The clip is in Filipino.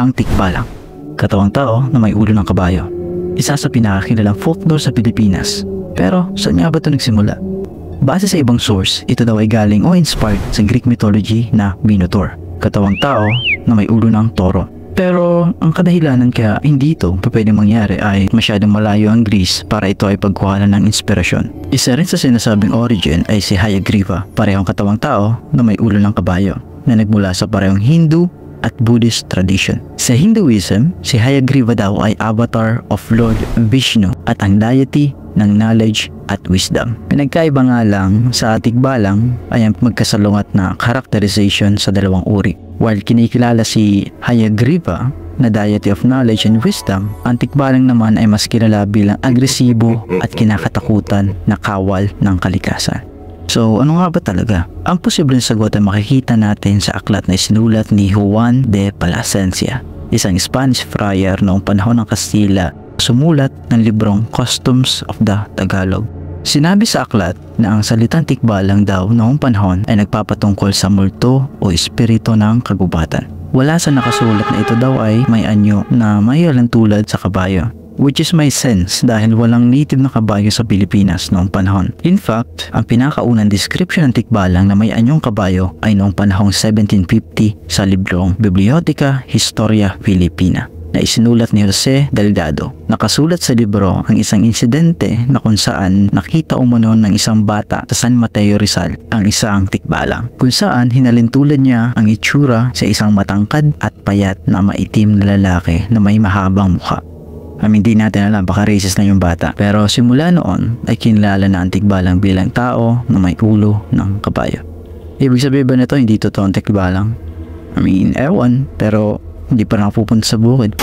ang tikbalang, katawang tao na may ulo ng kabayo. Isa sa pinakakilalang folklore sa Pilipinas. Pero saan nga ba ito nagsimula? Base sa ibang source, ito daw ay galing o inspired sa Greek mythology na Minotaur, katawang tao na may ulo ng toro. Pero ang kadahilanan kaya hindi ito pwedeng mangyari ay masyadong malayo ang Greece para ito ay pagkuhanan ng inspirasyon. Isa rin sa sinasabing origin ay si Hayagriva, parehong katawang tao na may ulo ng kabayo, na nagmula sa parehong Hindu at Buddhist tradition. Sa Hinduism, si Hayagriva daw ay avatar of Lord Vishnu at ang deity ng knowledge at wisdom. Pinagkaiba nga lang sa tikbalang ay ang magkasalungat na characterization sa dalawang uri. While kinikilala si Hayagriva na deity of knowledge and wisdom, ang tikbalang naman ay mas kilala bilang agresibo at kinakatakutan na kawal ng kalikasan. So ano nga ba talaga? Ang posibleng sagot ay makikita natin sa aklat na isinulat ni Juan de Plasencia, isang Spanish friar noong panahon ng Kastila, sumulat ng librong Customs of the Tagalog. Sinabi sa aklat na ang salitang tikbalang daw noong panahon ay nagpapatungkol sa multo o espiritu ng kagubatan. Wala sa nakasulat na ito daw ay may anyo na mahiwalang tulad sa kabayo, which is my sense dahil walang native na kabayo sa Pilipinas noong panahon. In fact, ang pinakaunang description ng tikbalang na may anyong kabayo ay noong panahong 1750 sa librong Biblioteca Historia Filipina na isinulat ni Jose Delgado. Nakasulat sa libro ang isang insidente na kung saan nakita umano ng isang bata sa San Mateo Rizal ang isang tikbalang, kung saan hinalintulad niya ang itsura sa isang matangkad at payat na maitim na lalaki na may mahabang mukha. Hindi natin alam, baka racist na yung bata. Pero simula noon ay kinilala na ang tikbalang bilang tao na may ulo ng kabayo. Ibig sabihin ba nito hindi totoo ang tikbalang? Ewan, pero hindi pa napupunta sa bukid.